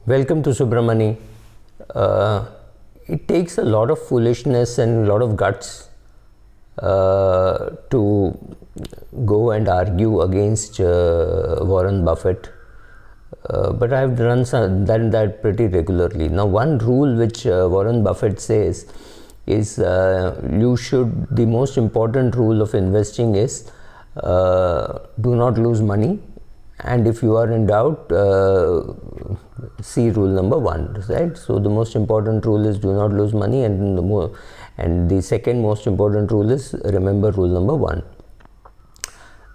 Welcome to Subramani. It takes a lot of foolishness and a lot of guts to go and argue against Warren Buffett. But I've done that pretty regularly. Now, one rule which Warren Buffett says is the most important rule of investing is do not lose money. And if you are in doubt, see rule number 1, right? So the most important rule is do not lose money, and the second most important rule is remember rule number 1.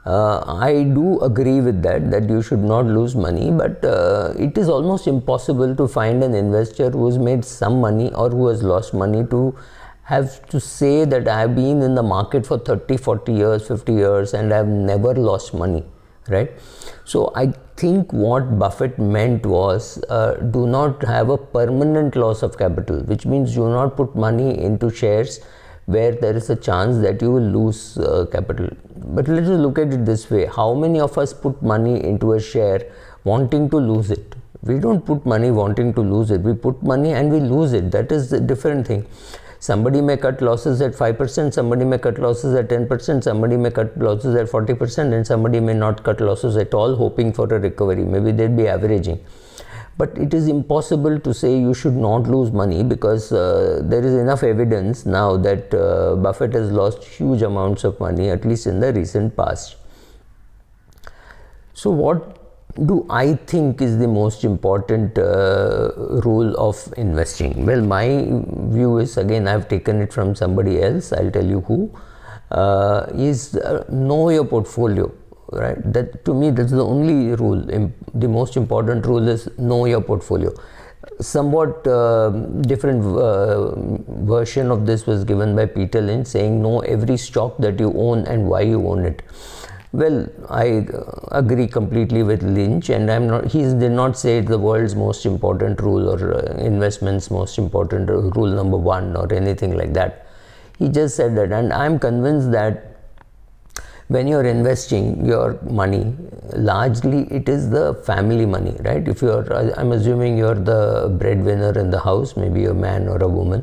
I do agree with that you should not lose money, but it is almost impossible to find an investor who has made some money or who has lost money to have to say that I have been in the market for 30, 40 years, 50 years and I have never lost money, right? So I think what Buffett meant was do not have a permanent loss of capital, which means do not put money into shares where there is a chance that you will lose capital. But let us look at it this way. How many of us put money into a share wanting to lose it? We don't put money wanting to lose it. We put money and we lose it. That is a different thing. Somebody may cut losses at 5%, somebody may cut losses at 10%, somebody may cut losses at 40%, and somebody may not cut losses at all, hoping for a recovery. Maybe they'll be averaging. But it is impossible to say you should not lose money, because there is enough evidence now that Buffett has lost huge amounts of money, at least in the recent past. So what do I think is the most important rule of investing? Well, my view is, again, I've taken it from somebody else, I'll tell you who, is know your portfolio. Right? That, to me, that's the only rule. The most important rule is know your portfolio. Somewhat different version of this was given by Peter Lynch, saying know every stock that you own and why you own it. Well, I agree completely with Lynch, and he did not say it's the world's most important rule or investment's most important rule number 1 or anything like that. He just said that, and I'm convinced that when you're investing your money, largely it is the family money, right? If you're, I'm assuming you're the breadwinner in the house, maybe a man or a woman,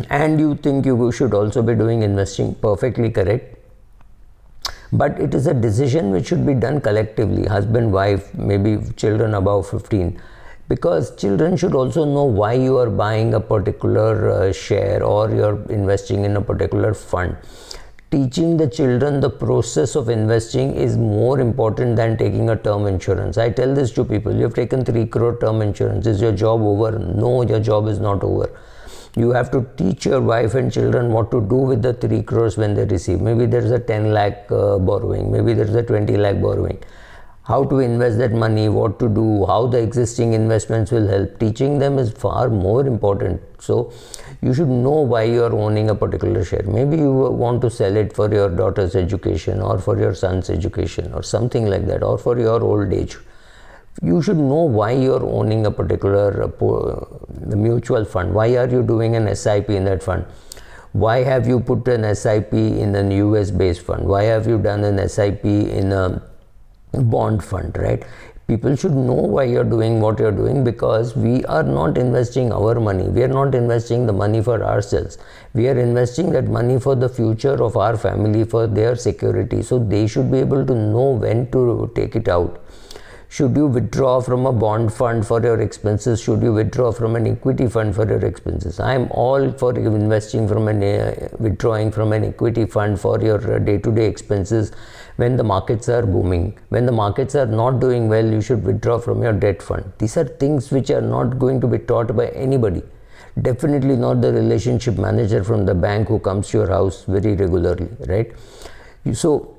and you think you should also be doing investing, perfectly correct. But it is a decision which should be done collectively, husband, wife, maybe children above 15. Because children should also know why you are buying a particular share or you're investing in a particular fund. Teaching the children the process of investing is more important than taking a term insurance. I tell this to people, you have taken 3 crore term insurance, is your job over? No, your job is not over. You have to teach your wife and children what to do with the 3 crores when they receive. Maybe there is a 10 lakh borrowing, maybe there is a 20 lakh borrowing. How to invest that money, what to do, how the existing investments will help. Teaching them is far more important. So you should know why you are owning a particular share. Maybe you want to sell it for your daughter's education or for your son's education or something like that, or for your old age. You should know why you are owning a particular mutual fund. Why are you doing an SIP in that fund? Why have you put an SIP in an US based fund? Why have you done an SIP in a bond fund, right? People should know why you're doing what you're doing, because we are not investing our money. We are not investing the money for ourselves. We are investing that money for the future of our family, for their security. So they should be able to know when to take it out. Should you withdraw from a bond fund for your expenses? Should you withdraw from an equity fund for your expenses? I am all for investing from withdrawing from an equity fund for your day-to-day expenses when the markets are booming. When the markets are not doing well, you should withdraw from your debt fund. These are things which are not going to be taught by anybody. Definitely not the relationship manager from the bank who comes to your house very regularly, right? So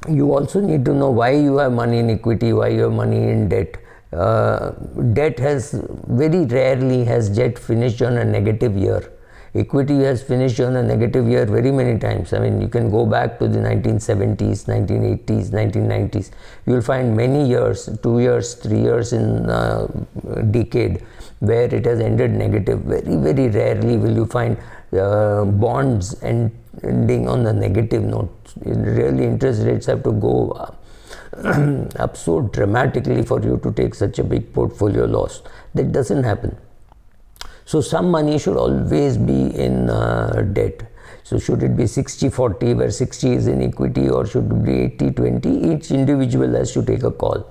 you also need to know why you have money in equity, why you have money in debt. Debt has very rarely has debt finished on a negative year. Equity has finished on a negative year very many times. I mean, you can go back to the 1970s, 1980s, 1990s. You will find many years, 2 years, 3 years in a decade where it has ended negative. Very, very rarely will you find bonds ending on a negative note. Really, interest rates have to go up so dramatically for you to take such a big portfolio loss. That doesn't happen. So some money should always be in debt. So should it be 60-40 where 60 is in equity, or should it be 80-20? Each individual has to take a call.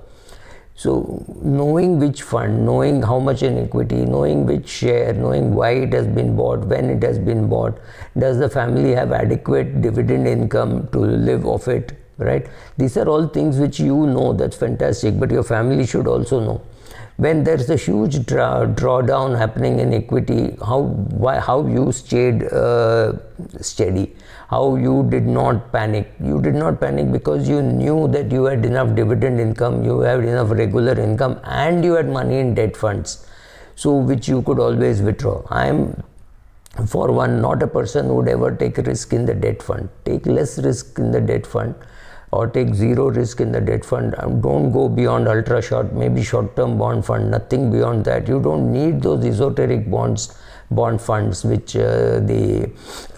So knowing which fund, knowing how much in equity, knowing which share, knowing why it has been bought, when it has been bought, does the family have adequate dividend income to live off it, right? These are all things which you know, that's fantastic, but your family should also know. When there's a huge drawdown happening in equity, how you stayed steady, how you did not panic. You did not panic because you knew that you had enough dividend income, you had enough regular income, and you had money in debt funds, so which you could always withdraw. I am, for one, not a person who would ever take a risk in the debt fund. Take less risk in the debt fund, or take zero risk in the debt fund. Don't go beyond ultra short, maybe short term bond fund, nothing beyond that. You don't need those esoteric bond funds which the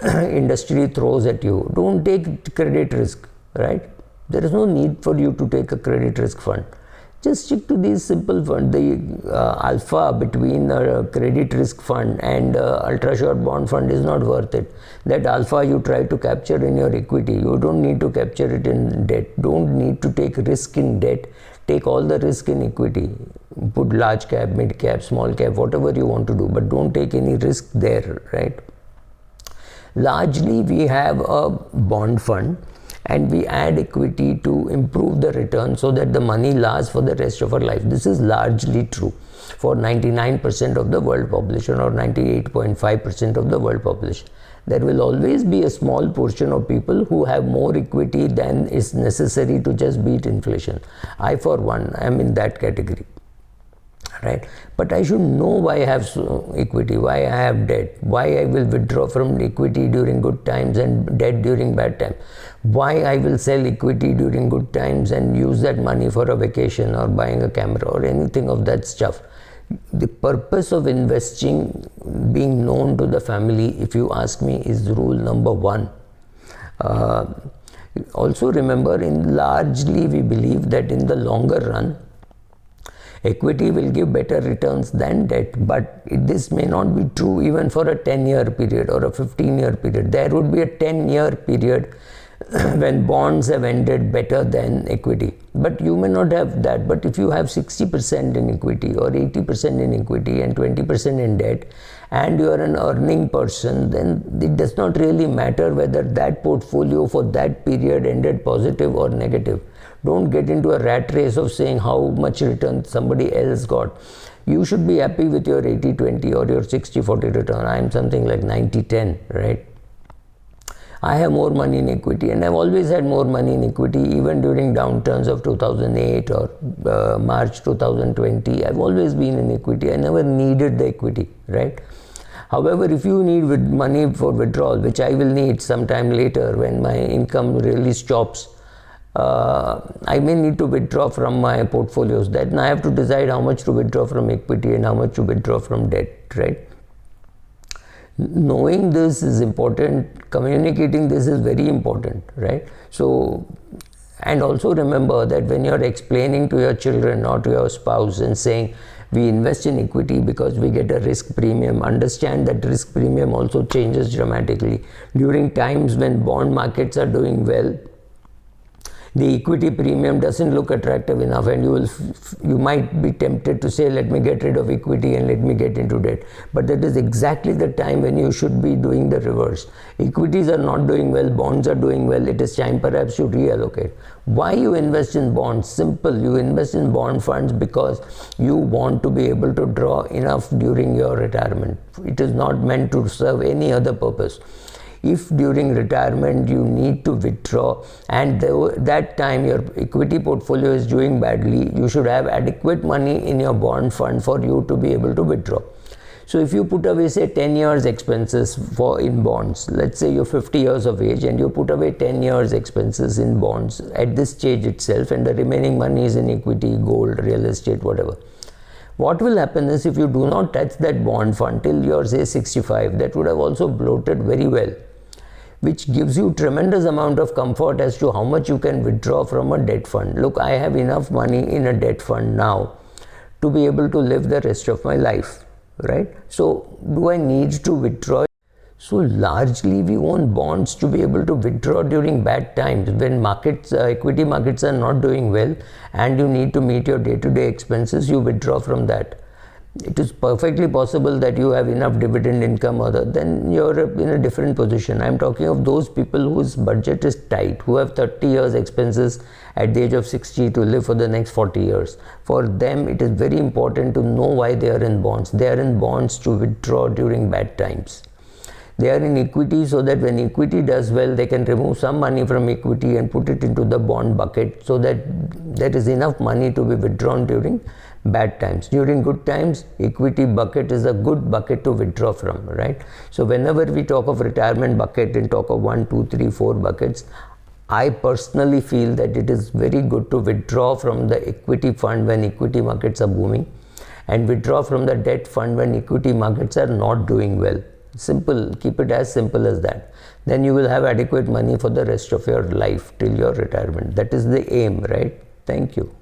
industry throws at you. Don't take credit risk, right? There is no need for you to take a credit risk fund. Just stick to these simple funds. The alpha between a credit risk fund and ultra short bond fund is not worth it. That alpha you try to capture in your equity. You don't need to capture it in debt. Don't need to take risk in debt. Take all the risk in equity. Put large cap, mid cap, small cap, whatever you want to do, but don't take any risk there, right? Largely we have a bond fund, and we add equity to improve the return so that the money lasts for the rest of our life. This is largely true for 99% of the world population, or 98.5% of the world population. There will always be a small portion of people who have more equity than is necessary to just beat inflation. I, for one, am in that category. Right, but I should know why I have equity, why I have debt, why I will withdraw from equity during good times and debt during bad times, why I will sell equity during good times and use that money for a vacation or buying a camera or anything of that stuff. The purpose of investing being known to the family, if you ask me, is rule number one. Also remember, largely we believe that in the longer run, equity will give better returns than debt, but this may not be true even for a 10-year period or a 15-year period. There would be a 10-year period when bonds have ended better than equity, but you may not have that. But if you have 60% in equity or 80% in equity and 20% in debt, and you are an earning person, then it does not really matter whether that portfolio for that period ended positive or negative. Don't get into a rat race of saying how much return somebody else got. You should be happy with your 80-20 or your 60-40 return. I am something like 90-10, right? I have more money in equity, and I've always had more money in equity, even during downturns of 2008 or March 2020. I've always been in equity. I never needed the equity, right? However, if you need money for withdrawal, which I will need sometime later when my income really stops, I may need to withdraw from my portfolios. Then I have to decide how much to withdraw from equity and how much to withdraw from debt, right? Knowing this is important. Communicating this is very important, right? So, and also remember that when you're explaining to your children or to your spouse and saying, we invest in equity because we get a risk premium, understand that risk premium also changes dramatically. During times when bond markets are doing well, the equity premium doesn't look attractive enough, and you might be tempted to say, let me get rid of equity and let me get into debt. But that is exactly the time when you should be doing the reverse. Equities are not doing well, bonds are doing well. It is time perhaps to reallocate. Why you invest in bonds? Simple. You invest in bond funds because you want to be able to draw enough during your retirement. It is not meant to serve any other purpose. If during retirement you need to withdraw and that time your equity portfolio is doing badly, you should have adequate money in your bond fund for you to be able to withdraw. So if you put away, say, 10 years expenses in bonds, let's say you're 50 years of age and you put away 10 years expenses in bonds at this stage itself, and the remaining money is in equity, gold, real estate, whatever. What will happen is, if you do not touch that bond fund till you're, say, 65, that would have also bloated very well. which gives you tremendous amount of comfort as to how much you can withdraw from a debt fund. Look, I have enough money in a debt fund now to be able to live the rest of my life, right? So do I need to withdraw? So largely we own bonds to be able to withdraw during bad times, when markets, equity markets are not doing well and you need to meet your day-to-day expenses, you withdraw from that. It is perfectly possible that you have enough dividend income, or then you're in a different position. I'm talking of those people whose budget is tight, who have 30 years expenses at the age of 60 to live for the next 40 years. For them, it is very important to know why they are in bonds. They are in bonds to withdraw during bad times. They are in equity so that when equity does well, they can remove some money from equity and put it into the bond bucket, so that there is enough money to be withdrawn during bad times. During good times, equity bucket is a good bucket to withdraw from, right? So whenever we talk of retirement bucket and talk of 1, 2, 3, 4 buckets, I personally feel that it is very good to withdraw from the equity fund when equity markets are booming, and withdraw from the debt fund when equity markets are not doing well. Simple, keep it as simple as that. Then you will have adequate money for the rest of your life till your retirement. That is the aim, right? Thank you.